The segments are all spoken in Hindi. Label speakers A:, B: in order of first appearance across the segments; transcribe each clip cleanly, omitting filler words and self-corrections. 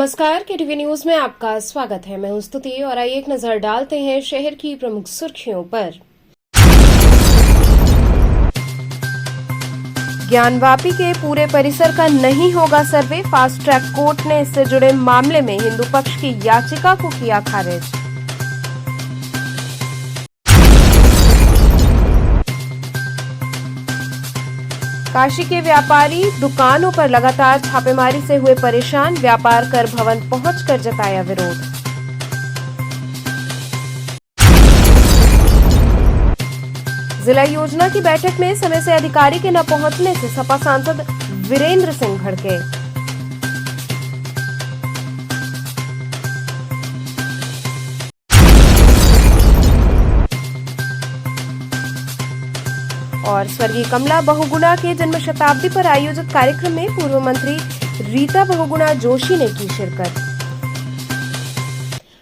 A: नमस्कार, केटीवी न्यूज में आपका स्वागत है। मैं हूं स्तुति और आइए एक नजर डालते हैं शहर की प्रमुख सुर्खियों पर। ज्ञानवापी के पूरे परिसर का नहीं होगा सर्वे, फास्ट ट्रैक कोर्ट ने इससे जुड़े मामले में हिंदू पक्ष की याचिका को किया खारिज। काशी के व्यापारी दुकानों पर लगातार छापेमारी से हुए परेशान, व्यापार कर भवन पहुंचकर जताया विरोध। जिला योजना की बैठक में समय से अधिकारी के न पहुंचने से सपा सांसद वीरेंद्र सिंह भड़के। और स्वर्गीय कमला बहुगुणा के जन्म शताब्दी पर आयोजित कार्यक्रम में पूर्व मंत्री रीता बहुगुणा जोशी ने की शिरकत।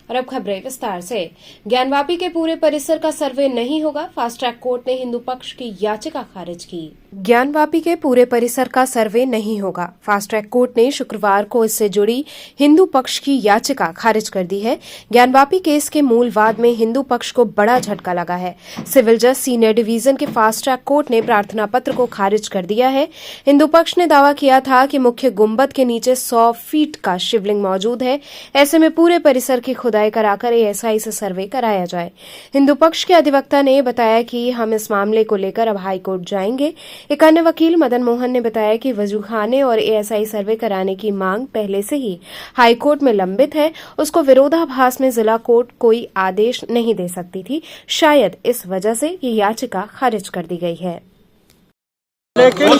A: और अब खबरें विस्तार से। ज्ञानवापी के पूरे परिसर का सर्वे नहीं होगा, फास्ट ट्रैक कोर्ट ने हिंदू पक्ष की याचिका खारिज की। ज्ञानवापी के पूरे परिसर का सर्वे नहीं होगा, फास्ट ट्रैक कोर्ट ने शुक्रवार को इससे जुड़ी हिंदू पक्ष की याचिका खारिज कर दी है। ज्ञानवापी केस के मूल वाद में हिंदू पक्ष को बड़ा झटका लगा है। सिविल जज सीनियर डिवीजन के फास्ट ट्रैक कोर्ट ने प्रार्थना पत्र को खारिज कर दिया है। हिंदू पक्ष ने दावा किया था कि मुख्य गुंबद के नीचे 100 फीट का शिवलिंग मौजूद है, ऐसे में पूरे परिसर की खुदाई कराकर एएसआई से सर्वे कराया जाए। हिंदू पक्ष के अधिवक्ता ने बताया कि हम इस मामले को लेकर अब हाईकोर्ट जाएंगे। एक अन्य वकील मदन मोहन ने बताया कि वजूखाने और एएसआई सर्वे कराने की मांग पहले से ही हाईकोर्ट में लंबित है, उसको विरोधाभास में जिला कोर्ट कोई आदेश नहीं दे सकती थी, शायद इस वजह से ये याचिका खारिज कर दी गई है।
B: लेकिन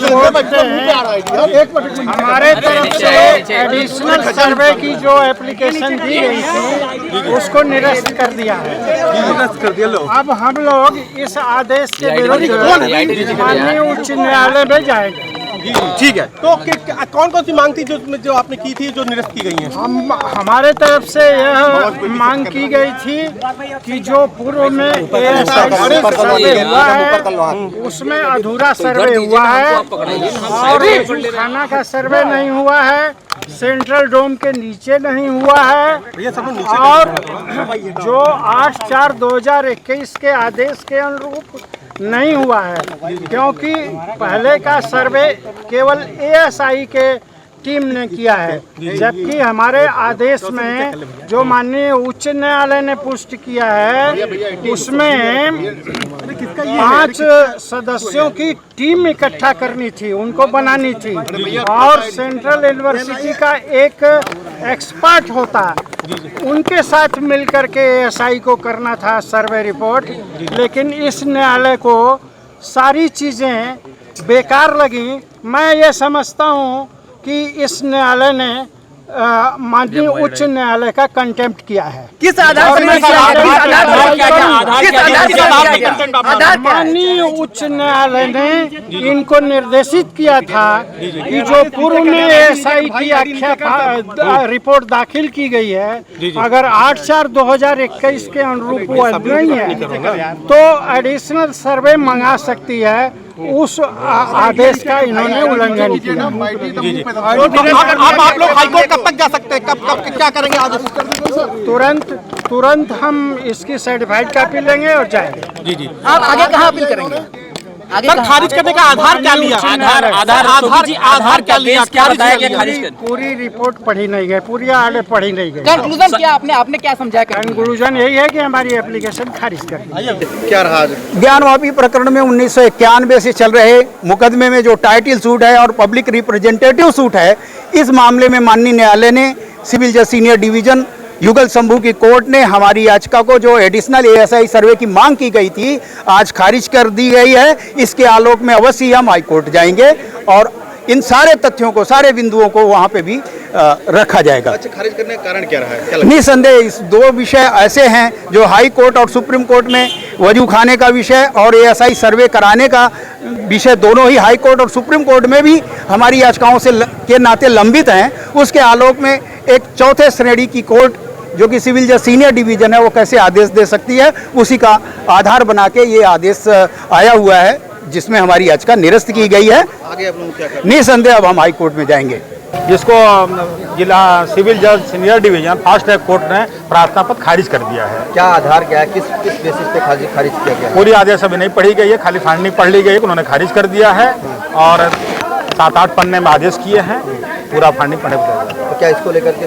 B: हमारे तरफ से एडिशनल सर्वे की जो एप्लीकेशन दी गई थी उसको निरस्त कर दिया है। अब हम लोग इस आदेश के विरुद्ध माननीय उच्च न्यायालय में जाएंगे।
C: ठीक है, तो कौन कौन सी मांग थी जो आपने की थी जो निरस्त की गई है?
B: हमारे तरफ से यह मांग की गई थी कि जो पूर्व में सर्वे हुआ है उसमें अधूरा सर्वे हुआ है और खाना का सर्वे नहीं हुआ है, सेंट्रल डोम के नीचे नहीं हुआ है और जो 8/4/2021 के आदेश के अनुरूप नहीं हुआ है, क्योंकि पहले का सर्वे केवल एएसआई के टीम ने किया है, जबकि हमारे आदेश में जो माननीय उच्च न्यायालय ने पुष्टि किया है उसमें 5 सदस्यों की टीम इकट्ठा करनी थी, उनको बनानी थी और सेंट्रल यूनिवर्सिटी का एक एक्सपर्ट होता, उनके साथ मिलकर के एएसआई को करना था सर्वे रिपोर्ट। लेकिन इस न्यायालय को सारी चीज़ें बेकार लगी। मैं ये समझता हूँ कि इस न्यायालय ने माननीय उच्च न्यायालय का कंटेम्प्ट किया है।
C: किस आधार पर?
B: माननीय उच्च न्यायालय ने इनको निर्देशित किया था कि जो पूर्व में एएसआई की आख्या रिपोर्ट दाखिल की गई है, अगर 8/4/2021 के अनुरूप वो नहीं है तो एडिशनल सर्वे मंगा सकती है। उस आदेश का इन्होंने उल्लंघन किया।
C: आप लोग हाईकोर्ट कब तक जा सकते हैं? कब क्या करेंगे आदेश?
B: तुरंत हम इसकी सर्टिफाइड कॉपी लेंगे और जाएंगे।
C: जी, आप आगे कहाँ अपील करेंगे? सर, खारिज करने का आधार क्या लिया? आधार क्या लिया? क्या बताया कि खारिज कर?
B: पूरी रिपोर्ट पढ़ी नहीं गई, पूरी आगे पढ़ी नहीं गई।
D: कंक्लूजन क्या आपने क्या समझाया?
B: कंक्लूजन यही है कि हमारी एप्लीकेशन खारिज कर दी।
C: क्या रहा?
E: ज्ञानवापी प्रकरण में 1991 से चल रहे मुकदमे में जो टाइटल सूट है और पब्लिक रिप्रेजेंटेटिव सूट है, इस मामले में माननीय न्यायालय ने सिविल जज सीनियर डिवीजन युगल शंभू की कोर्ट ने हमारी याचिका को जो एडिशनल एएसआई सर्वे की मांग की गई थी आज खारिज कर दी गई है। इसके आलोक में अवश्य हम हाई कोर्ट जाएंगे और इन सारे तथ्यों को, सारे बिंदुओं को वहां पे भी रखा जाएगा।
C: अच्छा, खारिज करने का कारण क्या रहा है?
E: निसंदेह इस 2 विषय ऐसे हैं जो हाई कोर्ट और सुप्रीम कोर्ट में वजू खाने का विषय और एएसआई सर्वे कराने का विषय दोनों ही हाई कोर्ट और सुप्रीम कोर्ट में भी हमारी याचिकाओं से के नाते लंबित हैं। उसके आलोक में एक चौथे श्रेणी की कोर्ट जो कि सिविल जज सीनियर डिवीजन है वो कैसे आदेश दे सकती है, उसी का आधार बना के ये आदेश आया हुआ है जिसमें हमारी याचिका निरस्त की गई है।
C: आगे आप लोग क्या करें?
E: निसंदेह अब हम हाई कोर्ट में जाएंगे।
F: जिसको जिला सिविल जज senior division fast track court ने प्रार्थना पत्र खारिज कर दिया है।
G: क्या आधार क्या है, किस बेसिस पे खारिज किया गया है?
F: पूरी आदेश अभी नहीं पढ़ी गई है, खाली फाइंडिंग पढ़ ली गई है, उन्होंने खारिज कर दिया है और 7-8 पन्ने में आदेश किए हैं, पूरा फाइंडिंग पढ़े पड़ेगा।
G: तो क्या इसको लेकर के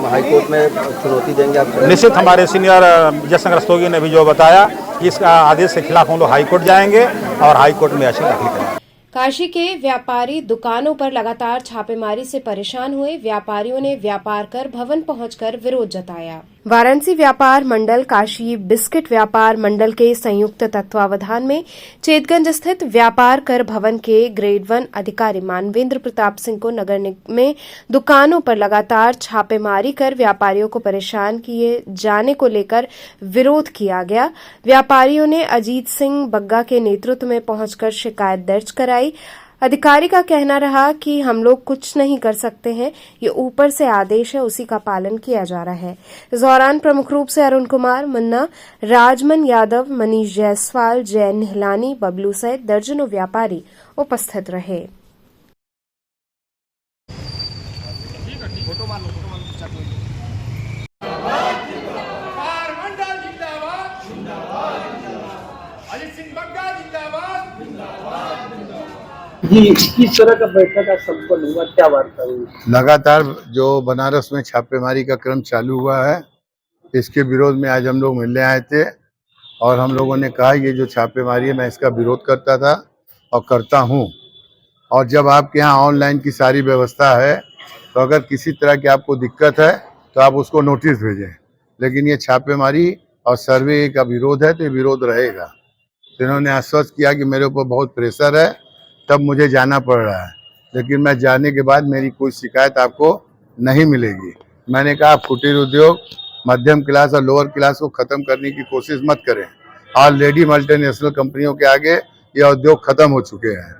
G: हाई कोर्ट में चुनौती देंगे आप?
F: निश्चित हमारे सीनियर जयशंकर रस्तोगी ने भी जो बताया कि इसका आदेश के खिलाफ हम लोग हाई कोर्ट जाएंगे और हाई कोर्ट में याचिका दाखिल करेंगे।
A: काशी के व्यापारी दुकानों पर लगातार छापेमारी से परेशान हुए। व्यापारियों ने व्यापार कर भवन पहुंचकर विरोध जताया। वाराणसी व्यापार मंडल, काशी बिस्किट व्यापार मंडल के संयुक्त तत्वावधान में चेतगंज स्थित व्यापार कर भवन के ग्रेड 1 अधिकारी मानवेंद्र प्रताप सिंह को नगर निगम में दुकानों पर लगातार छापेमारी कर व्यापारियों को परेशान किए जाने को लेकर विरोध किया गया। व्यापारियों ने अजीत सिंह बग्गा के नेतृत्व में पहुंचकर शिकायत दर्ज कराई। अधिकारी का कहना रहा कि हम लोग कुछ नहीं कर सकते हैं, ये ऊपर से आदेश है, उसी का पालन किया जा रहा है। इस दौरान प्रमुख रूप से अरुण कुमार, मुन्ना, राजमन यादव, मनीष जायसवाल, जय निहलानी, बबलू सहित दर्जनों व्यापारी उपस्थित रहे।
B: जी, किस तरह का बैठक संपन्न हुआ, क्या वार्ता हुई?
H: लगातार जो बनारस में छापेमारी का क्रम चालू हुआ है, इसके विरोध में आज हम लोग मिलने आए थे और हम लोगों ने कहा ये जो छापेमारी है मैं इसका विरोध करता था और करता हूं। और जब आपके यहाँ ऑनलाइन की सारी व्यवस्था है तो अगर किसी तरह की आपको दिक्कत है तो आप उसको नोटिस भेजें, लेकिन ये छापेमारी और सर्वे का विरोध है तो ये विरोध रहेगा। तो इन्होंने आश्वस्त किया कि मेरे ऊपर बहुत प्रेशर है तब मुझे जाना पड़ रहा है, लेकिन मैं जाने के बाद मेरी कोई शिकायत आपको नहीं मिलेगी। मैंने कहा आप कुटीर उद्योग, मध्यम क्लास और लोअर क्लास को ख़त्म करने की कोशिश मत करें। ऑलरेडी मल्टीनेशनल कंपनियों के आगे ये उद्योग ख़त्म हो चुके हैं।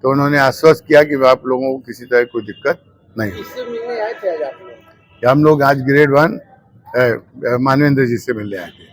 H: तो उन्होंने आश्वस्त किया कि आप लोगों को किसी तरह कोई दिक्कत नहीं होगी। हम लोग आज ग्रेड 1 मानवेंद्र जी से मिलने आए थे।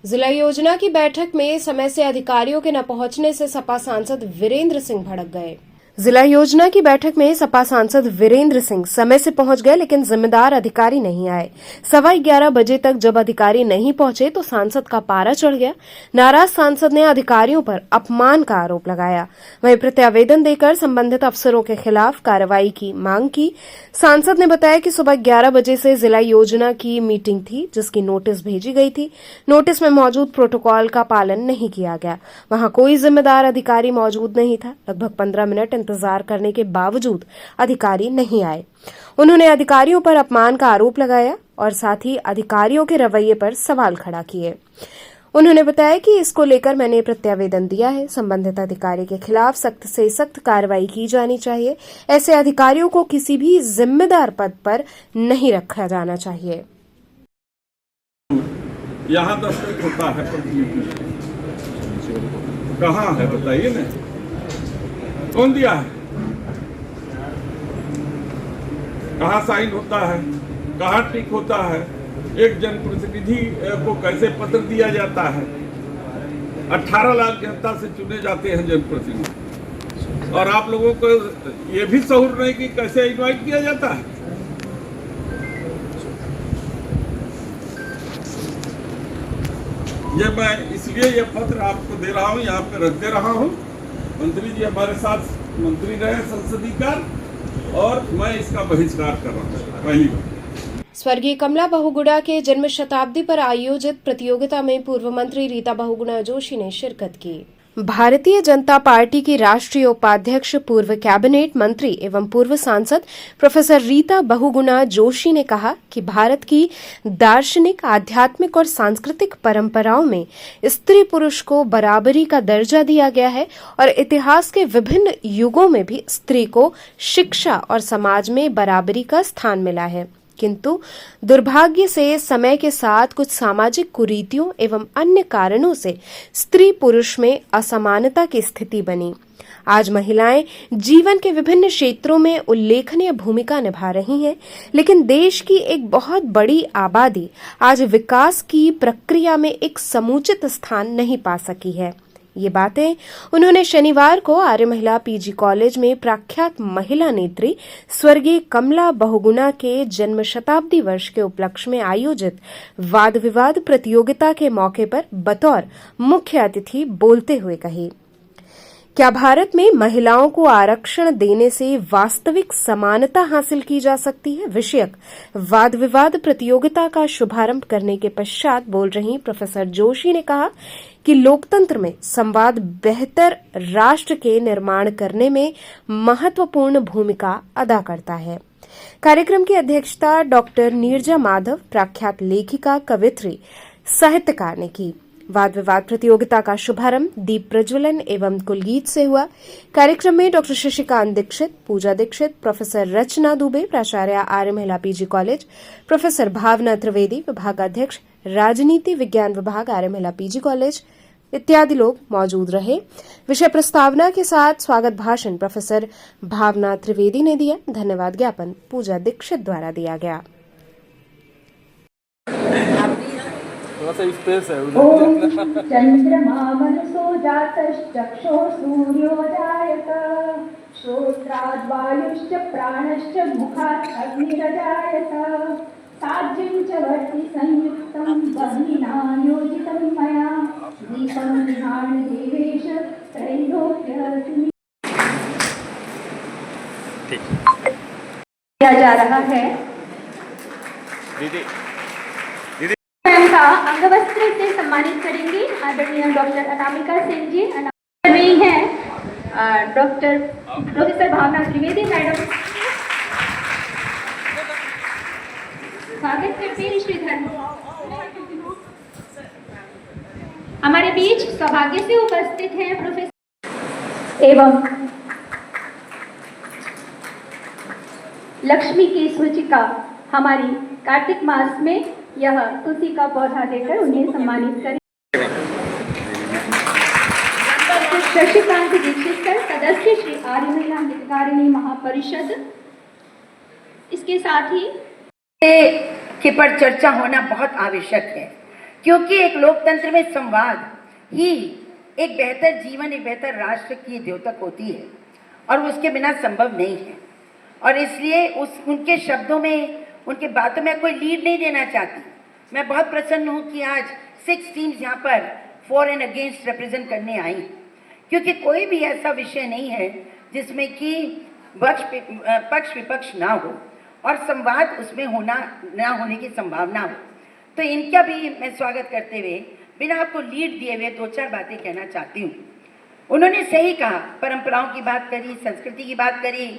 A: जिला योजना की बैठक में समय से अधिकारियों के न पहुंचने से सपा सांसद वीरेंद्र सिंह भड़क गए। जिला योजना की बैठक में सपा सांसद वीरेंद्र सिंह समय से पहुंच गए, लेकिन जिम्मेदार अधिकारी नहीं आए। 11:15 बजे तक जब अधिकारी नहीं पहुंचे तो सांसद का पारा चढ़ गया। नाराज सांसद ने अधिकारियों पर अपमान का आरोप लगाया। वहीं प्रत्यावेदन देकर संबंधित अफसरों के खिलाफ कार्रवाई की मांग की। सांसद ने बताया कि सुबह 11 बजे से जिला योजना की मीटिंग थी, जिसकी नोटिस भेजी गई थी। नोटिस में मौजूद प्रोटोकॉल का पालन नहीं किया गया। वहां कोई जिम्मेदार अधिकारी मौजूद नहीं था। लगभग 15 मिनट इंतजार करने के बावजूद अधिकारी नहीं आए। उन्होंने अधिकारियों पर अपमान का आरोप लगाया और साथ ही अधिकारियों के रवैये पर सवाल खड़ा किए। उन्होंने बताया कि इसको लेकर मैंने प्रत्यावेदन दिया है। संबंधित अधिकारी के खिलाफ सख्त से सख्त कार्रवाई की जानी चाहिए। ऐसे अधिकारियों को किसी भी जिम्मेदार पद पर नहीं रखा जाना चाहिए।
I: यहाँ दस्तखत होता है, कहाँ है बताइए ना, कौन दिया है, कहाँ साइन होता है, कहाँ टिक होता है, एक जनप्रतिनिधि को कैसे पत्र दिया जाता है। 18 लाख जनता से चुने जाते हैं जनप्रतिनिधि, और आप लोगों को ये भी शऊर नहीं कि कैसे इनवाइट किया जाता है। ये मैं इसलिए ये पत्र आपको दे रहा हूँ, यहाँ पे रख दे रहा हूँ। मंत्री जी हमारे साथ मंत्री रहे संसदीय कार्य, और मैं इसका बहिष्कार कर रहा हूँ पहली बार।
A: स्वर्गीय कमला बहुगुणा के जन्म शताब्दी पर आयोजित प्रतियोगिता में पूर्व मंत्री रीता बहुगुणा जोशी ने शिरकत की। भारतीय जनता पार्टी की राष्ट्रीय उपाध्यक्ष, पूर्व कैबिनेट मंत्री एवं पूर्व सांसद प्रोफेसर रीता बहुगुणा जोशी ने कहा कि भारत की दार्शनिक, आध्यात्मिक और सांस्कृतिक परंपराओं में स्त्री पुरुष को बराबरी का दर्जा दिया गया है और इतिहास के विभिन्न युगों में भी स्त्री को शिक्षा और समाज में बराबरी का स्थान मिला है। किंतु दुर्भाग्य से समय के साथ कुछ सामाजिक कुरीतियों एवं अन्य कारणों से स्त्री पुरुष में असमानता की स्थिति बनी। आज महिलाएं जीवन के विभिन्न क्षेत्रों में उल्लेखनीय भूमिका निभा रही हैं, लेकिन देश की एक बहुत बड़ी आबादी आज विकास की प्रक्रिया में एक समुचित स्थान नहीं पा सकी है। ये बातें उन्होंने शनिवार को आर्य महिला पीजी कॉलेज में प्रख्यात महिला नेत्री स्वर्गीय कमला बहुगुणा के जन्म शताब्दी वर्ष के उपलक्ष्य में आयोजित वाद विवाद प्रतियोगिता के मौके पर बतौर मुख्य अतिथि बोलते हुए कही। क्या भारत में महिलाओं को आरक्षण देने से वास्तविक समानता हासिल की जा सकती है विषयक वाद विवाद प्रतियोगिता का शुभारंभ करने के पश्चात बोल रही प्रोफेसर जोशी ने कहा कि लोकतंत्र में संवाद बेहतर राष्ट्र के निर्माण करने में महत्वपूर्ण भूमिका अदा करता है। कार्यक्रम की अध्यक्षता डॉक्टर नीरजा माधव, प्रख्यात लेखिका, कवित्री, साहित्यकार ने की। वाद विवाद प्रतियोगिता का शुभारंभ दीप प्रज्वलन एवं कुलगीत से हुआ। कार्यक्रम में डॉक्टर शशिकांत दीक्षित, पूजा दीक्षित, प्रोफेसर रचना दुबे, प्राचार्य आर्य महिला पीजी कॉलेज, प्रोफेसर भावना त्रिवेदी, विभागाध्यक्ष राजनीति विज्ञान विभाग आर्य महिला पीजी कॉलेज इत्यादि लोग मौजूद रहे। विषय प्रस्तावना के साथ स्वागत भाषण प्रोफेसर भावना त्रिवेदी ने दिया। धन्यवाद ज्ञापन पूजा दीक्षित द्वारा दिया गया।
J: चंद्रमा मनसो जातश्चक्षो सूर्यो जायत श्रोत्राद् वायुश्च प्राणश्च मुखात् अग्निरजायत साज्यं च वर्ति संयुक्तं बहिना योजितं मया दीपं विहाय देवेश त्रैलोक्य किया जा रहा है। का अंगवस्त्र से सम्मानित करेंगे आदरणीय डॉक्टर अनामिका सिंह जी। रही हैं डॉक्टर प्रोफेसर भावना त्रिवेदी मैडम। स्वागत करते हैं श्रीधर। हमारे बीच सौभाग्य से उपस्थित हैं प्रोफेसर एवं लक्ष्मी की सूचिका हमारी कार्तिक मास में यह तुलसी का पौधा देकर उन्हें सम्मानित करें। शशिकांत दीक्षित सर, सदस्य श्री आर्य महिला हितकारिणी महापरिषद। इसके साथ ही
K: के पर चर्चा होना बहुत आवश्यक है, क्योंकि एक लोकतंत्र में संवाद ही एक बेहतर जीवन, एक बेहतर राष्ट्र की द्योतक होती है और उसके बिना संभव नहीं है। और इसलिए उनके शब्दों में, उनके बातों में कोई लीड नहीं देना चाहती। मैं बहुत प्रसन्न हूँ कि आज 6 टीम्स यहाँ पर फॉर एंड अगेंस्ट रिप्रेजेंट करने आई, क्योंकि कोई भी ऐसा विषय नहीं है जिसमें कि पक्ष विपक्ष ना हो और संवाद उसमें ना होने की संभावना हो। तो इनका भी मैं स्वागत करते हुए बिना आपको लीड दिए हुए 2-4 बातें कहना चाहती हूँ। उन्होंने सही कहा, परंपराओं की बात करी, संस्कृति की बात करी।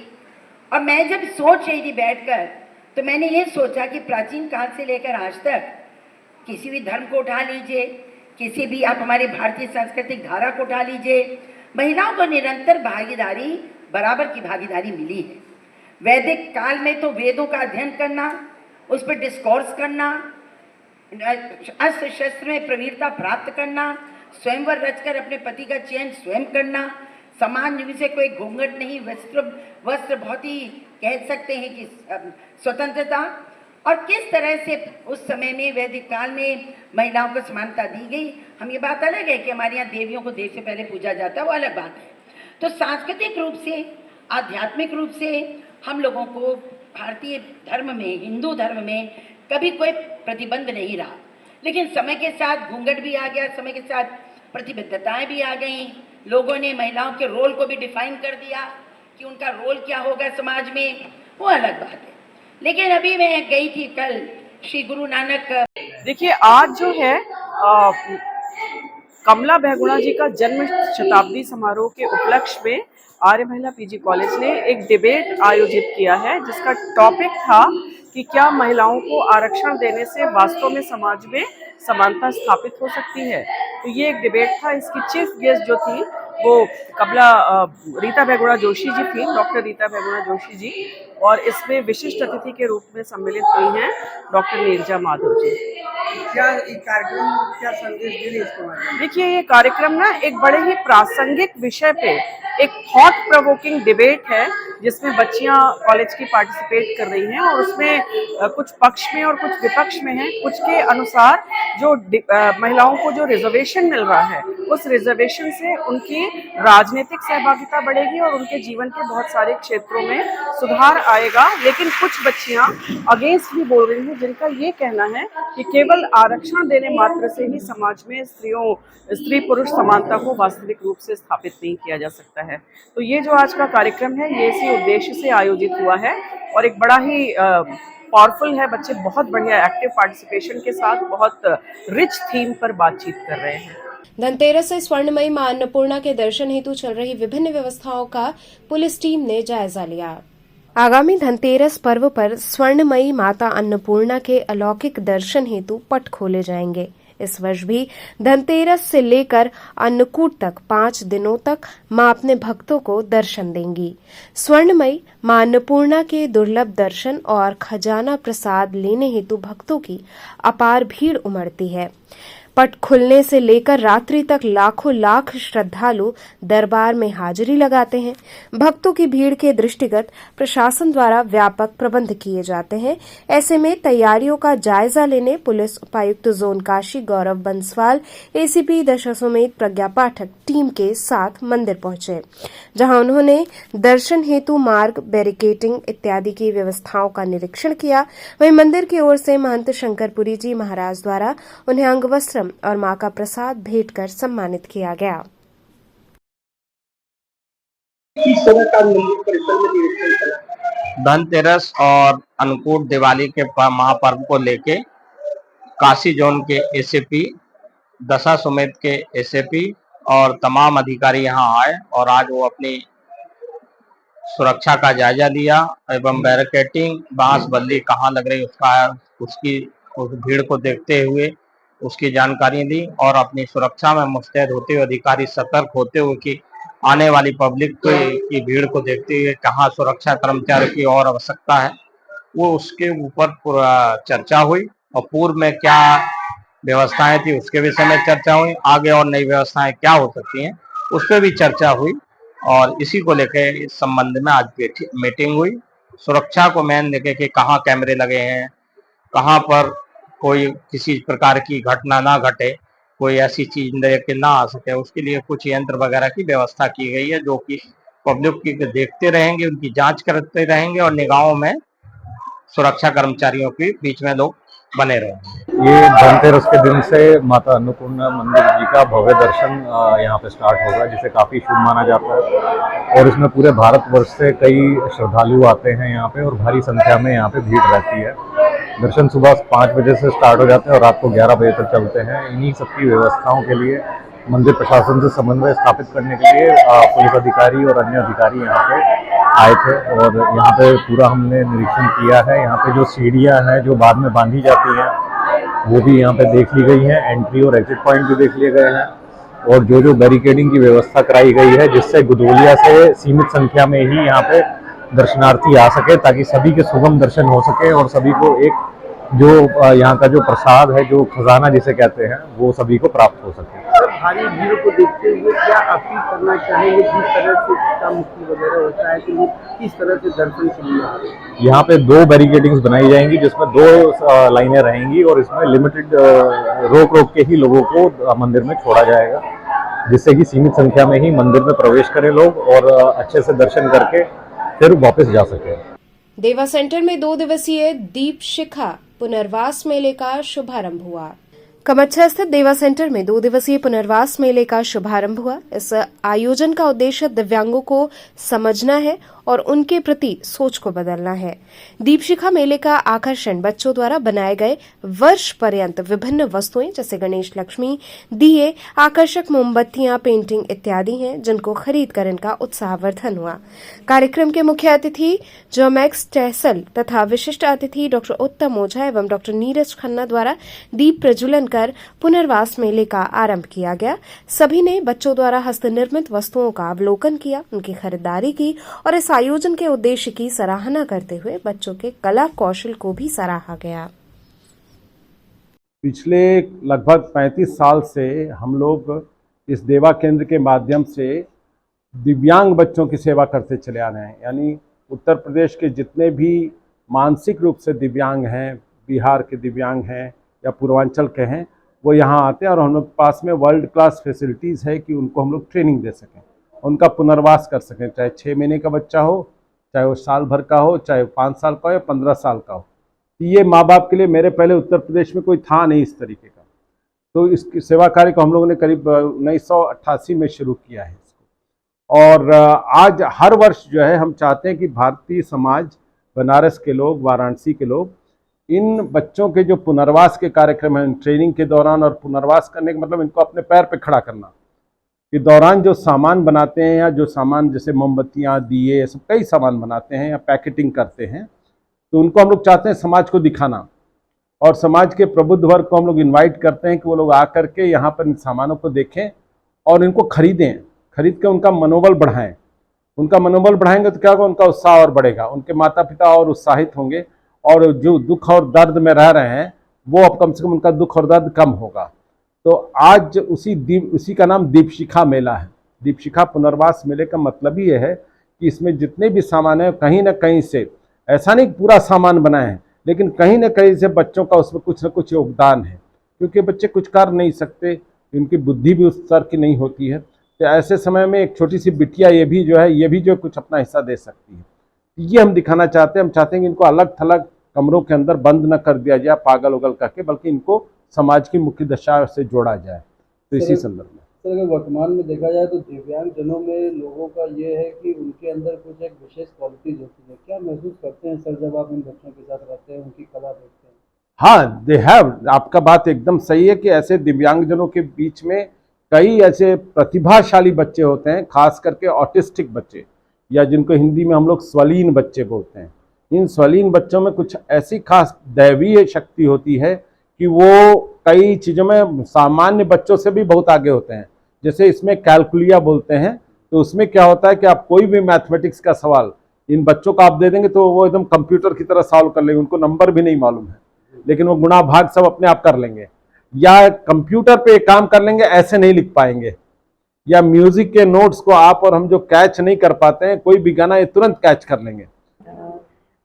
K: और मैं जब सोच रही थी बैठकर, तो मैंने ये सोचा कि प्राचीन काल से लेकर आज तक किसी भी धर्म को उठा लीजिए, किसी भी आप हमारी भारतीय सांस्कृतिक धारा को उठा लीजिए, महिलाओं को निरंतर भागीदारी, बराबर की भागीदारी मिली है। वैदिक काल में तो वेदों का अध्ययन करना, उस पर डिस्कोर्स करना, अस्त्र शस्त्र में प्रवीणता प्राप्त करना, स्वयंवर रचकर अपने पति का चयन स्वयं करना, समान रूप से कोई घूंघट नहीं, वस्त्र बहुत ही कह सकते हैं कि स्वतंत्रता। और किस तरह से उस समय में वैदिक काल में महिलाओं को समानता दी गई। हम ये बात अलग है कि हमारे यहाँ देवियों को देव से पहले पूजा जाता है, वो अलग बात है। तो सांस्कृतिक रूप से, आध्यात्मिक रूप से हम लोगों को भारतीय धर्म में, हिंदू धर्म में कभी कोई प्रतिबंध नहीं रहा। लेकिन समय के साथ घूंघट भी आ गया, समय के साथ प्रतिबद्धताएं भी आ गई। लोगों ने महिलाओं के रोल को भी डिफाइन कर दिया कि उनका रोल क्या होगा समाज में, वो अलग बात है। लेकिन अभी मैं गई थी कल श्री गुरु नानक।
D: देखिए, आज जो है कमला बहुगुणा जी का जन्म शताब्दी समारोह के उपलक्ष्य में आर्य महिला पीजी कॉलेज ने एक डिबेट आयोजित किया है, जिसका टॉपिक था कि क्या महिलाओं को आरक्षण देने से वास्तव में समाज में समानता स्थापित हो सकती है। तो ये एक डिबेट था। इसकी चीफ गेस्ट जो थी वो रीता बहुगुणा जोशी जी थी, डॉक्टर रीता बहुगुणा जोशी जी, और इसमें विशिष्ट अतिथि के रूप में सम्मिलित हुई हैं डॉक्टर नीरजा माधव जी।
E: क्या कार्यक्रम, क्या संदेश दे रही है?
D: देखिए, ये कार्यक्रम ना एक बड़े ही प्रासंगिक विषय पे एक थॉट प्रोवोकिंग डिबेट है जिसमें बच्चियां कॉलेज की पार्टिसिपेट कर रही हैं और उसमें कुछ पक्ष में और कुछ विपक्ष में हैं। कुछ के अनुसार जो महिलाओं को जो रिजर्वेशन मिल रहा है उस रिजर्वेशन से उनकी राजनीतिक सहभागिता बढ़ेगी और उनके जीवन के बहुत सारे क्षेत्रों में सुधार आएगा। लेकिन कुछ बच्चियां अगेंस्ट भी बोल रही हैं, जिनका ये कहना है कि केवल आरक्षण देने मात्र से ही समाज में स्त्री पुरुष समानता को वास्तविक रूप से स्थापित नहीं किया जा सकता है। तो ये जो आज का कार्यक्रम है ये इसी उद्देश्य से आयोजित हुआ है और एक बड़ा ही पावरफुल है। बच्चे बहुत बढ़िया एक्टिव पार्टिसिपेशन के साथ बहुत रिच थीम पर बातचीत कर रहे हैं।
A: धनतेरस से स्वर्णमयी मां अन्नपूर्णा के दर्शन हेतु चल रही विभिन्न व्यवस्थाओं का पुलिस टीम ने जायजा लिया। आगामी धनतेरस पर्व पर स्वर्णमयी माता अन्नपूर्णा के अलौकिक दर्शन हेतु पट खोले जाएंगे। इस वर्ष भी धनतेरस से लेकर अन्नकूट तक 5 दिनों तक मां अपने भक्तों को दर्शन देंगी। स्वर्णमयी मां अन्नपूर्णा के दुर्लभ दर्शन और खजाना प्रसाद लेने हेतु भक्तों की अपार भीड़ उमड़ती है। पट खुलने से लेकर रात्रि तक लाखों लाख श्रद्धालु दरबार में हाजिरी लगाते हैं। भक्तों की भीड़ के दृष्टिगत प्रशासन द्वारा व्यापक प्रबंध किए जाते हैं। ऐसे में तैयारियों का जायजा लेने पुलिस उपायुक्त जोन काशी गौरव बंसवाल, एसीपी दशाश्वमेध प्रज्ञा पाठक टीम के साथ मंदिर पहुंचे, जहां उन्होंने दर्शन हेतु मार्ग, बैरिकेडिंग इत्यादि की व्यवस्थाओं का निरीक्षण किया। वहीं मंदिर की ओर से महंत शंकरपुरी जी महाराज द्वारा उन्हें अंगवस्त्र और मां का प्रसाद भेंट कर सम्मानित किया गया।
C: धनतेरस और अन्नकूट दिवाली के महापर्व को लेके काशी जोन के एसएपी, दशाश्वमेध के एसएपी और तमाम अधिकारी यहां आए और आज वो अपनी सुरक्षा का जायजा लिया एवं बैरिकेडिंग, बांस बल्ली कहाँ लग रही उस भीड़ को देखते हुए उसकी जानकारी दी और अपनी सुरक्षा में मुस्तैद होते हुए अधिकारी सतर्क होते हुए कि आने वाली पब्लिक की भीड़ को देखते हुए कहाँ सुरक्षा कर्मचारी की और आवश्यकता है, वो उसके ऊपर पूरा चर्चा हुई और पूर्व में क्या व्यवस्थाएं थी उसके विषय में चर्चा हुई। आगे और नई व्यवस्थाएं क्या हो सकती हैं उस पर भी चर्चा हुई और इसी को लेकर इस संबंध में आज मीटिंग हुई। सुरक्षा को मेन लेके कि कहाँ कैमरे लगे हैं, कहाँ पर कोई किसी प्रकार की घटना ना घटे, कोई ऐसी चीज लेके ना आ सके, उसके लिए कुछ यंत्र वगैरह की व्यवस्था की गई है जो कि पब्लिक की देखते रहेंगे, उनकी जांच करते रहेंगे और निगाहों में सुरक्षा कर्मचारियों के बीच में लोग बने रहेंगे।
F: ये धनतेरस के दिन से माता अन्नपूर्णा मंदिर जी का भव्य दर्शन यहाँ पे स्टार्ट होगा, जिसे काफ़ी शुभ माना जाता है और इसमें पूरे भारतवर्ष से कई श्रद्धालु आते हैं यहाँ पे और भारी संख्या में यहाँ पे भीड़ रहती है। दर्शन सुबह 5 बजे से स्टार्ट हो जाते हैं और रात को 11 बजे तक चलते हैं। इन्हीं सबकी व्यवस्थाओं के लिए मंदिर प्रशासन से समन्वय स्थापित करने के लिए पुलिस अधिकारी और अन्य अधिकारी यहाँ पे आए थे और यहाँ पे पूरा हमने निरीक्षण किया है। यहाँ पे जो सीढ़ियाँ हैं जो बाद में बांधी जाती हैं वो भी यहाँ पे देख ली गई हैं, एंट्री और एग्जिट पॉइंट भी देख लिए गए हैं और जो बैरिकेडिंग की व्यवस्था कराई गई है जिससे गुदोलिया से सीमित संख्या में ही यहाँ पे दर्शनार्थी आ सके ताकि सभी के सुगम दर्शन हो सके और सभी को एक जो यहाँ का जो प्रसाद है, जो खजाना जिसे कहते हैं, वो सभी को प्राप्त हो सके।
G: भारी भीड़ को देखते हुए क्या अपील करना चाहेंगे? जिस तरह से टीका मुक्ति वगैरह होता है कि वो किस तरह से दर्शन के लिए आ रहे हैं?
F: यहाँ पे 2 बैरिकेडिंग्स बनाई जाएंगी जिसमें 2 लाइनें रहेंगी और इसमें लिमिटेड रोक के ही लोगों को मंदिर में छोड़ा जाएगा, जिससे कि सीमित संख्या में ही मंदिर में प्रवेश करें लोग और अच्छे से दर्शन करके फिर वापस जा सके।
A: देवा सेंटर में 2 दिवसीय दीप शिखा पुनर्वास मेले का शुभारंभ हुआ। कमच्छा स्थित देवा सेंटर में 2 दिवसीय पुनर्वास मेले का शुभारंभ हुआ। इस आयोजन का उद्देश्य दिव्यांगों को समझना है और उनके प्रति सोच को बदलना है। दीपशिखा मेले का आकर्षण बच्चों द्वारा बनाए गए वर्ष पर्यंत विभिन्न वस्तुएं जैसे गणेश, लक्ष्मी, दिए, आकर्षक मोमबत्तियां, पेंटिंग इत्यादि हैं, जिनको खरीद कर इनका उत्साहवर्धन हुआ। कार्यक्रम के मुख्य अतिथि जोमैक्स टहसल तथा विशिष्ट अतिथि डॉक्टर उत्तम ओझा एवं डॉक्टर नीरज खन्ना द्वारा दीप प्रज्वलन कर पुनर्वास मेले का आरंभ किया गया। सभी ने बच्चों द्वारा हस्तनिर्मित वस्तुओं का अवलोकन किया, उनकी खरीदारी की और इस आयोजन के उद्देश्य की सराहना करते हुए बच्चों के कला कौशल को भी सराहा गया।
L: पिछले लगभग 35 साल से हम लोग इस देवा केंद्र के माध्यम से दिव्यांग बच्चों की सेवा करते चले आ रहे हैं। यानी उत्तर प्रदेश के जितने भी मानसिक रूप से दिव्यांग हैं, बिहार के दिव्यांग हैं या पूर्वांचल के हैं, वो यहाँ आते हैं और हम लोग पास में वर्ल्ड क्लास फैसिलिटीज़ है कि उनको हम लोग ट्रेनिंग दे सकें, उनका पुनर्वास कर सकें, चाहे 6 महीने का बच्चा हो, चाहे वो साल भर का हो, चाहे 5 साल का हो या 15 साल का हो। ये माँ बाप के लिए मेरे पहले उत्तर प्रदेश में कोई था नहीं इस तरीके का, तो इसकी सेवा कार्य को हम लोगों ने करीब 1988 में शुरू किया है इसको। और आज हर वर्ष जो है हम चाहते हैं कि भारतीय समाज, बनारस के लोग, वाराणसी के लोग इन बच्चों के जो पुनर्वास के कार्यक्रम हैं, ट्रेनिंग के दौरान और पुनर्वास करने का मतलब इनको अपने पैर पे खड़ा करना के दौरान जो सामान बनाते हैं या जो सामान जैसे मोमबत्तियाँ, दिए, सब कई सामान बनाते हैं या पैकेटिंग करते हैं, तो उनको हम लोग चाहते हैं समाज को दिखाना और समाज के प्रबुद्ध वर्ग को हम लोग इनवाइट करते हैं कि वो लोग आकर के यहाँ पर इन सामानों को देखें और इनको खरीदें, खरीद के उनका मनोबल बढ़ाएं। उनका मनोबल बढ़ाएंगे तो क्या होगा, उनका उत्साह और बढ़ेगा, उनके माता पिता और उत्साहित होंगे और जो दुख और दर्द में रह रहे हैं वो अब कम से कम उनका दुख और दर्द कम होगा। तो आज उसी का नाम दीपशिखा मेला है। दीपशिखा पुनर्वास मेले का मतलब ही यह है कि इसमें जितने भी सामान हैं कहीं ना कहीं से, ऐसा नहीं पूरा सामान बनाए हैं, लेकिन कहीं ना कहीं से बच्चों का उसमें कुछ ना कुछ योगदान है, क्योंकि बच्चे कुछ कर नहीं सकते, उनकी बुद्धि भी उस स्तर की नहीं होती है। तो ऐसे समय में एक छोटी सी बिटिया ये भी जो कुछ अपना हिस्सा दे सकती है। ये हम दिखाना चाहते हैं। हम चाहते हैं कि इनको अलग थलग कमरों के अंदर बंद न कर दिया जाए पागल उगल करके, बल्कि इनको समाज की मुख्य दशा से जोड़ा जाए। तो इसी संदर्भ में
G: सर, अगर वर्तमान में देखा जाए तो दिव्यांग जनों में लोगों का ये है कि उनके अंदर कुछ एक विशेष क्वालिटीज होती है। क्या महसूस करते हैं सर जब आप इन बच्चों के साथ रहते हैं, उनकी कला देखते हैं?
L: हाँ, दे हैव, आपका बात एकदम सही है कि ऐसे दिव्यांगजनों के बीच में कई ऐसे प्रतिभाशाली बच्चे होते हैं, खास करके ऑटिस्टिक बच्चे या जिनको हिंदी में हम लोग स्वलीन बच्चे बोलते हैं। इन स्वलीन बच्चों में कुछ ऐसी खास दैवीय शक्ति होती है कि वो कई चीज़ों में सामान्य बच्चों से भी बहुत आगे होते हैं। जैसे इसमें कैलकुलिया बोलते हैं, तो उसमें क्या होता है कि आप कोई भी मैथमेटिक्स का सवाल इन बच्चों को आप दे देंगे तो वो एकदम कंप्यूटर की तरह सॉल्व कर लेंगे, उनको नंबर भी नहीं मालूम है, लेकिन वो गुणा भाग सब अपने आप कर लेंगे। या कंप्यूटर पे काम कर लेंगे, ऐसे नहीं लिख पाएंगे। या म्यूजिक के नोट्स को आप और हम जो कैच नहीं कर पाते हैं, कोई भी गाना ये तुरंत कैच कर लेंगे।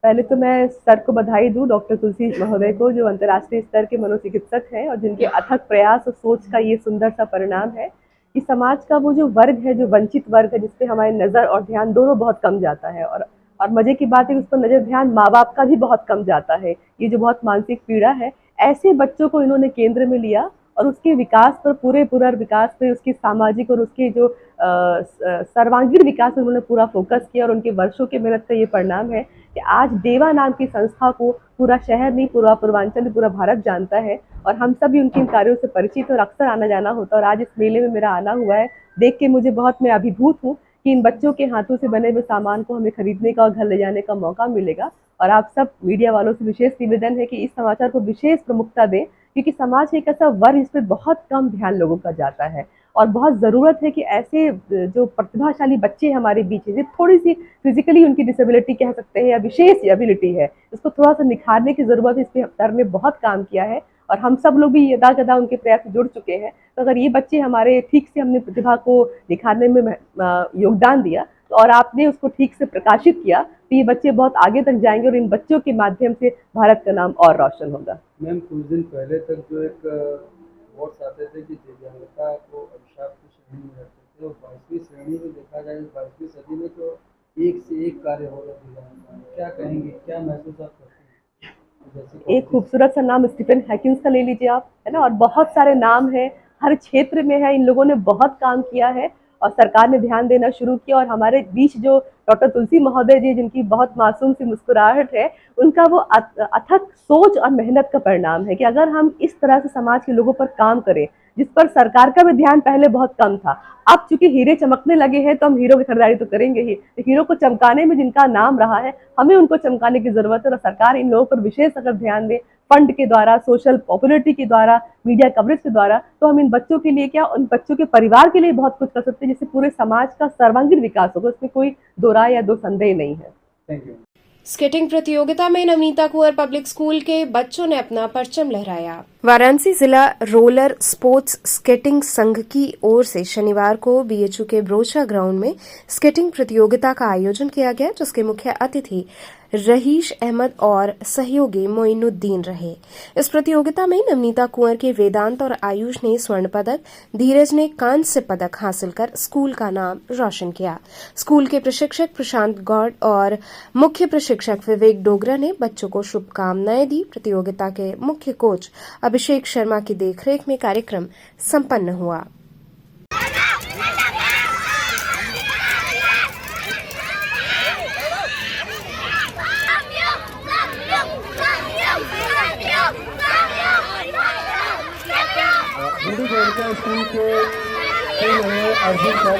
M: पहले तो मैं सर को बधाई दूं, डॉक्टर तुलसी महोदय को, जो अंतर्राष्ट्रीय स्तर के मनोचिकित्सक हैं और जिनके अथक प्रयास और सोच का ये सुंदर सा परिणाम है कि समाज का वो जो वर्ग है, जो वंचित वर्ग है, जिसपे हमारी नज़र और ध्यान दोनों बहुत कम जाता है। और मज़े की बात है कि उस पर नज़र ध्यान माँ बाप का भी बहुत कम जाता है। ये जो बहुत मानसिक पीड़ा है, ऐसे बच्चों को इन्होंने केंद्र में लिया और उसके विकास पर, पूरे पुनर्विकास पे, उसके सामाजिक और उसके जो सर्वांगीण विकास पर उन्होंने पूरा फोकस किया और उनके वर्षों के मेहनत का ये परिणाम है कि आज देवा नाम की संस्था को पूरा शहर नहीं, पूरा पूर्वांचल, पूरा भारत जानता है और हम सब भी उनके इन कार्यों से परिचित और अक्सर आना जाना होता है। और आज इस मेले में मेरा आना हुआ है, देख के मुझे बहुत, मैं अभिभूत हूँ कि इन बच्चों के हाथों से बने हुए सामान को हमें खरीदने का और घर ले जाने का मौका मिलेगा। और आप सब मीडिया वालों से विशेष निवेदन है कि इस समाचार को विशेष प्रमुखता दें, क्योंकि समाज के एक ऐसा वर्ग इस पर बहुत कम ध्यान लोगों का जाता है और बहुत ज़रूरत है कि ऐसे जो प्रतिभाशाली बच्चे हमारे बीच हैं, थोड़ी सी फिजिकली उनकी डिसेबिलिटी कह सकते हैं या विशेष एबिलिटी है, इसको थोड़ा सा निखारने की ज़रूरत है। इस पर सर ने बहुत काम किया है और हम सब लोग भी यदा कदा उनके प्रयास से जुड़ चुके हैं। तो अगर ये बच्चे हमारे ठीक से, हमने प्रतिभा को निखारने में योगदान दिया और आपने उसको ठीक से प्रकाशित किया, तो ये बच्चे बहुत आगे तक जाएंगे और इन बच्चों के माध्यम से भारत का नाम और रोशन होगा।
G: मैम, कुछ दिन पहले तक जो एक वोट्स आते थे कि दिव्यांगता को अभिशाप की श्रेणी में रखते थे और 22वीं श्रेणी में देखा जाए 22वीं सदी में तो एक से एक कार्य हो रहा दिव्यांगता। क्या कहेंगे, क्या महसूस आप करते हैं?
M: एक खूबसूरत सा नाम स्टीफन हॉकिंस का ले लीजिए आप, है ना, और बहुत सारे नाम हैं, हर क्षेत्र में है। इन लोगों ने बहुत काम किया है और सरकार ने ध्यान देना शुरू किया। और हमारे बीच जो डॉक्टर तुलसी महोदय जी, जिनकी बहुत मासूम सी मुस्कुराहट है, उनका वो अथक सोच और मेहनत का परिणाम है कि अगर हम इस तरह से समाज के लोगों पर काम करें, जिस पर सरकार का भी ध्यान पहले बहुत कम था, अब चूंकि हीरे चमकने लगे हैं तो हम हीरो की खरीदारी तो करेंगे ही। तो हीरो को चमकाने में जिनका नाम रहा है, हमें उनको चमकाने की जरूरत है और सरकार इन लोगों पर विशेष अगर ध्यान दे, फंड के द्वारा, सोशल पॉपुलरिटी के द्वारा, मीडिया कवरेज के द्वारा, तो हम इन बच्चों के लिए क्या, उन बच्चों के परिवार के लिए बहुत कुछ कर सकते हैं, जिससे पूरे समाज का सर्वांगीण विकास होगा। उसमें कोई दो राय या दो संदेह नहीं है।
G: Thank you.
A: स्केटिंग प्रतियोगिता में नवनीता कुंवर पब्लिक स्कूल के बच्चों ने अपना परचम लहराया। वाराणसी जिला रोलर स्पोर्ट्स स्केटिंग संघ की ओर से शनिवार को बीएचयू के ब्रोचा ग्राउंड में स्केटिंग प्रतियोगिता का आयोजन किया गया, जिसके मुख्य अतिथि रहीश अहमद और सहयोगी मोइनुद्दीन रहे। इस प्रतियोगिता में नवनीता कुंवर के वेदांत और आयुष ने स्वर्ण पदक, धीरज ने कांस्य पदक हासिल कर स्कूल का नाम रोशन किया। स्कूल के प्रशिक्षक प्रशांत गौड़ और मुख्य प्रशिक्षक विवेक डोगरा ने बच्चों को शुभकामनाएं दी। प्रतियोगिता के मुख्य कोच अभिषेक शर्मा की देखरेख में कार्यक्रम संपन्न हुआ।
G: स्कूल के अर्जुन सर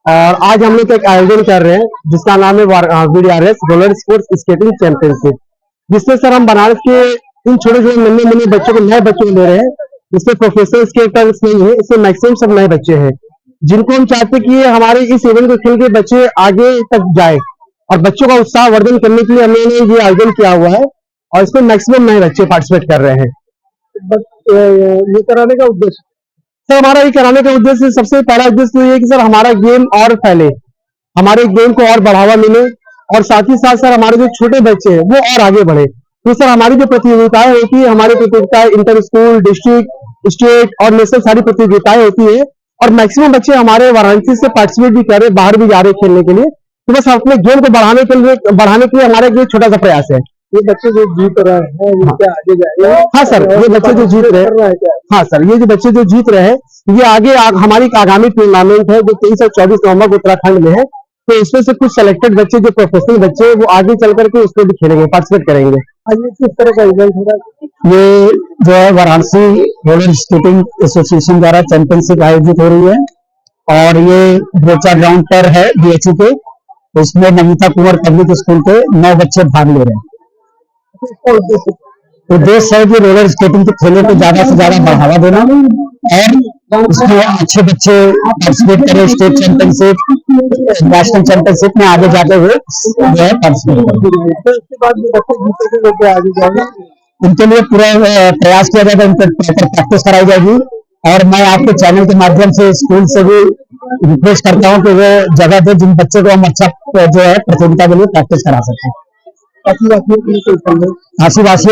N: और आज हम लोग एक आयोजन कर रहे हैं जिसका नाम है VDRS roller sports skating championship, जिसमें सर हम बनारस के इन छोटे छोटे नन्हे बच्चों को, नए बच्चों को ले रहे हैं। इसमें प्रोफेशनल स्केटर्स नहीं है, इसमें मैक्सिमम सब नए बच्चे हैं जिनको हम चाहते हैं कि हमारे इस इवेंट को खेल के बच्चे आगे तक जाए, और बच्चों का उत्साह वर्धन करने के लिए हमने ये आयोजन किया हुआ है और इसमें मैक्सिमम नए बच्चे पार्टिसिपेट कर रहे हैं।
G: ये कराने का उद्देश्य
N: सर, हमारा ये कराने का उद्देश्य, सबसे पहला उद्देश्य ये है कि सर हमारा गेम और फैले, हमारे गेम को और बढ़ावा मिले, और साथ ही साथ सर हमारे जो छोटे बच्चे हैं वो और आगे बढ़े। तो सर हमारी जो प्रतियोगिताएं होती है, हमारी प्रतियोगिताएं इंटर स्कूल, डिस्ट्रिक्ट, स्टेट और नेशनल सारी प्रतियोगिताएं होती है, और मैक्सिमम बच्चे हमारे वाराणसी से पार्टिसिपेट भी कर रहे, बाहर भी जा रहे खेलने के लिए। तो बस अपने गेम को बढ़ाने के लिए हमारा एक छोटा सा प्रयास है।
G: ये बच्चे जो जीत रहे हैं वो क्या आगे जाएंगे?
N: हाँ सर, ये बच्चे जो जीत रहे हैं, हाँ सर, ये जो बच्चे जो जीत रहे हैं ये आगे हमारी आगामी टूर्नामेंट है जो 23 और 24 नवंबर उत्तराखंड में है। तो इसमें से कुछ सिलेक्टेड बच्चे जो प्रोफेशनल बच्चे हैं वो आगे चल करके उसमें भी खेलेंगे, पार्टिसिपेट करेंगे।
G: ये किस तरह का इवेंट होगा?
N: ये जो है वाराणसी रोलर स्केटिंग एसोसिएशन द्वारा चैंपियनशिप आयोजित हो रही है, और ये ब्रोचा ग्राउंड पर है बीएचयू के। उसमें नवनीता कुंवर पब्लिक स्कूल के 9 बच्चे भाग ले रहे हैं। उद्देश्य है कि रोलर स्केटिंग के खेलों को ज्यादा से ज्यादा बढ़ावा देना, और उसमें अच्छे बच्चे पार्टिसिपेट करें, स्टेट चैंपियनशिप, नेशनल चैंपियनशिप में आगे जाते हुए जो है पार्टिसिपेट करें। उनके लिए पूरा प्रयास किया जाएगा, उनके प्रॉपर प्रैक्टिस कराई जाएगी, और मैं आपके चैनल के माध्यम से स्कूल से भी रिक्वेस्ट करता हूँ कि वो जगह दे जिन बच्चों को हम अच्छा जो है प्रतियोगिता के लिए प्रैक्टिस करा सकें। काशीवासियों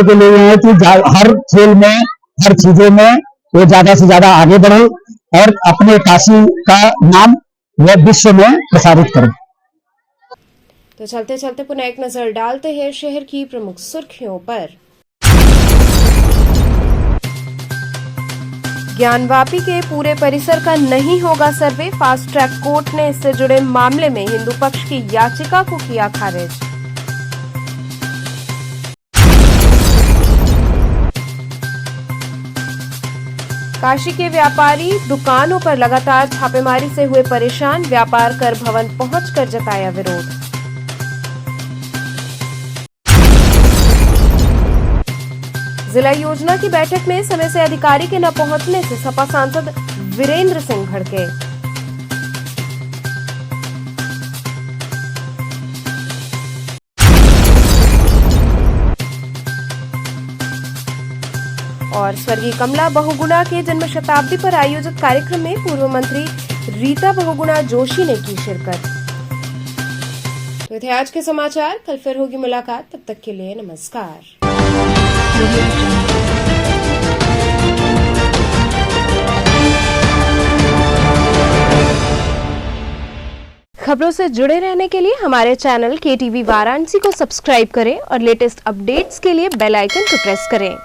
N: के लिए है कि हर खेल में, हर चीजों में वो ज्यादा से ज्यादा आगे बढ़े और अपने काशी का नाम वो विश्व में प्रसारित करें।
A: तो चलते चलते पुनः एक नजर डालते हैं शहर की प्रमुख सुर्खियों पर। ज्ञानवापी के पूरे परिसर का नहीं होगा सर्वे, फास्ट ट्रैक कोर्ट ने इससे जुड़े मामले में हिंदू पक्ष की याचिका को किया खारिज। काशी के व्यापारी दुकानों पर लगातार छापेमारी से हुए परेशान, व्यापार कर भवन पहुंचकर जताया विरोध। जिला योजना की बैठक में समय से अधिकारी के न पहुंचने से सपा सांसद वीरेंद्र सिंह भड़के। और स्वर्गीय कमला बहुगुणा के जन्म शताब्दी पर आयोजित कार्यक्रम में पूर्व मंत्री रीता बहुगुणा जोशी ने की शिरकत। तो थे आज के समाचार, कल फिर होगी मुलाकात, तब तक के लिए नमस्कार। खबरों से जुड़े रहने के लिए हमारे चैनल KTV वाराणसी को सब्सक्राइब करें और लेटेस्ट अपडेट्स के लिए बेल आइकन को प्रेस करें।